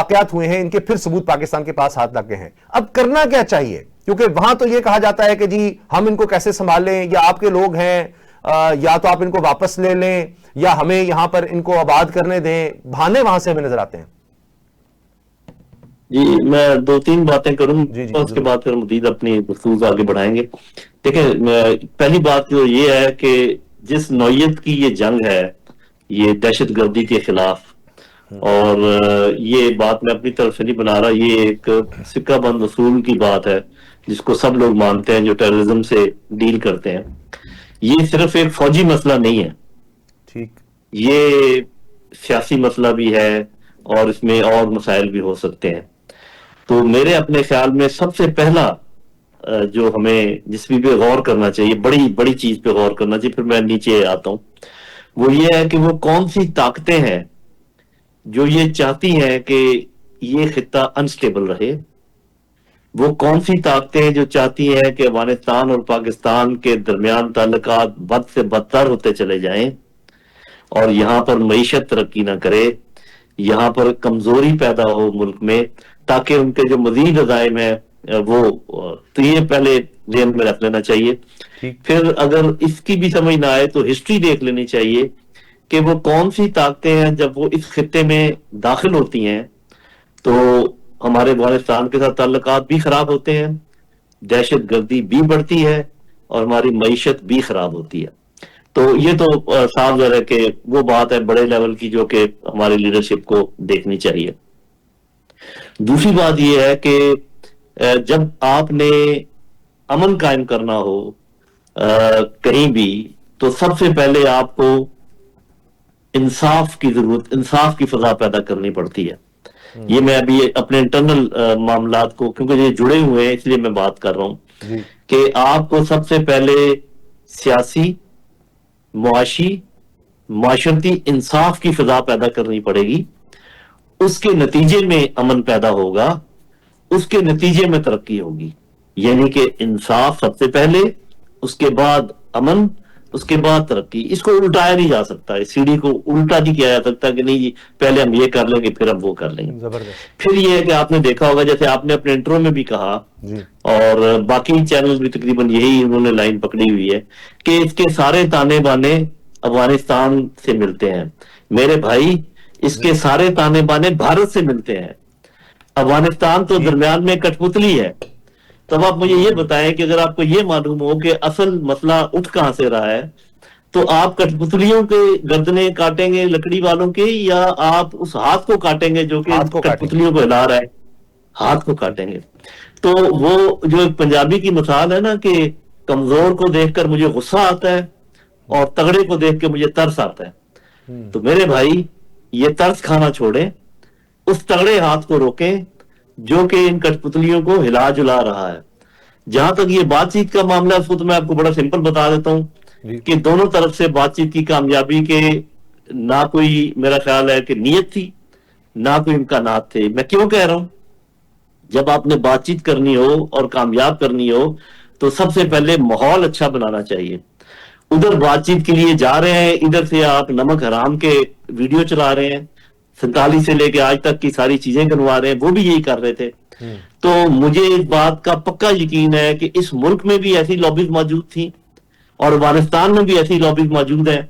واقعات ہوئے ہیں ان کے پھر ثبوت پاکستان کے پاس ہاتھ لگ گئے ہیں. اب کرنا کیا چاہیے؟ کیونکہ وہاں تو یہ کہا جاتا ہے کہ جی ہم ان کو کیسے سنبھالیں، یا آپ کے لوگ ہیں یا تو آپ ان کو واپس لے لیں یا ہمیں یہاں پر ان کو آباد کرنے دیں. بہانے وہاں سے ہمیں نظر آتے ہیں. جی میں 2-3 باتیں کروں جی اس کے بعد پھر مزید اپنی گفتگو آگے بڑھائیں گے. دیکھیں پہلی بات تو یہ ہے کہ جس نوعیت کی یہ جنگ ہے، یہ دہشت گردی کے خلاف، اور یہ بات میں اپنی طرف سے نہیں بنا رہا، یہ ایک سکہ بند اصول کی بات ہے جس کو سب لوگ مانتے ہیں جو ٹیررزم سے ڈیل کرتے ہیں. یہ صرف ایک فوجی مسئلہ نہیں ہے، ٹھیک، یہ سیاسی مسئلہ بھی ہے اور اس میں اور مسائل بھی ہو سکتے ہیں. تو میرے اپنے خیال میں سب سے پہلا جو ہمیں جس بھی پہ غور کرنا چاہیے، بڑی بڑی چیز پہ غور کرنا چاہیے، پھر میں نیچے آتا ہوں، وہ یہ ہے کہ وہ کون سی طاقتیں ہیں جو یہ چاہتی ہیں کہ یہ خطہ انسٹیبل رہے. وہ کون سی طاقتیں ہیں جو چاہتی ہیں کہ افغانستان اور پاکستان کے درمیان تعلقات بد سے بدتر ہوتے چلے جائیں اور یہاں پر معیشت ترقی نہ کرے، یہاں پر کمزوری پیدا ہو ملک میں، تاکہ ان کے جو مزید عزائم ہیں وہ، تو یہ پہلے ذہن میں رکھ لینا چاہیے. پھر اگر اس کی بھی سمجھ نہ آئے تو ہسٹری دیکھ لینی چاہیے کہ وہ کون سی طاقتیں ہیں جب وہ اس خطے میں داخل ہوتی ہیں تو ہمارے افغانستان کے ساتھ تعلقات بھی خراب ہوتے ہیں، دہشت گردی بھی بڑھتی ہے اور ہماری معیشت بھی خراب ہوتی ہے. تو یہ تو صاف ظاہر ہے کہ وہ بات ہے بڑے لیول کی جو کہ ہماری لیڈرشپ کو دیکھنی چاہیے. دوسری بات یہ ہے کہ جب آپ نے امن قائم کرنا ہو کہیں بھی، تو سب سے پہلے آپ کو انصاف کی ضرورت، انصاف کی فضا پیدا کرنی پڑتی ہے. یہ میں ابھی اپنے انٹرنل معاملات کو، کیونکہ یہ جڑے ہوئے ہیں اس لیے میں بات کر رہا ہوں کہ آپ کو سب سے پہلے سیاسی، معاشی، معاشرتی انصاف کی فضا پیدا کرنی پڑے گی. اس کے نتیجے میں امن پیدا ہوگا، اس کے نتیجے میں ترقی ہوگی. یعنی کہ انصاف سب سے پہلے، اس کے بعد امن، اس کے بعد ترقی. اس کو الٹایا نہیں جا سکتا، اس سیڑھی کو الٹا نہیں کیا جا سکتا کہ نہیں جی پہلے ہم یہ کر لیں گے پھر ہم وہ کر لیں گے. پھر یہ ہے کہ آپ نے دیکھا ہوگا، جیسے آپ نے اپنے انٹرو میں بھی کہا اور باقی چینل بھی تقریباً یہی انہوں نے لائن پکڑی ہوئی ہے کہ اس کے سارے تانے بانے افغانستان سے ملتے ہیں. میرے بھائی اس کے سارے تانے بانے بھارت سے ملتے ہیں. افغانستان تو درمیان میں کٹ پتلی ہے. تب آپ مجھے یہ بتائیں کہ اگر آپ کو یہ معلوم ہو کہ اصل مسئلہ اٹھ کہاں سے رہا ہے، تو آپ کٹ پتلیوں کے گردنیں کاٹیں گے لکڑی والوں کے، یا آپ اس ہاتھ کو کاٹیں گے جو کہ کٹ پتلیوں کو ہلا رہا ہے؟ ہاتھ کو کاٹیں گے. تو وہ جو ایک پنجابی کی مثال ہے نا کہ کمزور کو دیکھ کر مجھے غصہ آتا ہے اور تگڑے کو دیکھ کے مجھے ترس آتا ہے. تو میرے بھائی یہ ترس کھانا چھوڑیں، اس تگڑے ہاتھ کو روکیں جو کہ ان کٹ پتلیوں کو ہلا جلا رہا ہے. جہاں تک یہ بات چیت کا معاملہ ہے، اس کو تو میں آپ کو بڑا سمپل بتا دیتا ہوں کہ دونوں طرف سے بات چیت کی کامیابی کے نہ کوئی میرا خیال ہے کہ نیت تھی، نہ کوئی امکانات تھے. میں کیوں کہہ رہا ہوں؟ جب آپ نے بات چیت کرنی ہو اور کامیاب کرنی ہو تو سب سے پہلے ماحول اچھا بنانا چاہیے. ادھر بات چیت کے لیے جا رہے ہیں، ادھر سے آپ نمک حرام کے ویڈیو چلا رہے ہیں، 47 سے لے کے آج تک کی ساری چیزیں گنوا رہے ہیں، وہ بھی یہی کر رہے تھے. تو مجھے اس بات کا پکا یقین ہے کہ اس ملک میں بھی ایسی لابیز موجود تھیں اور افغانستان میں بھی ایسی لابیز موجود ہیں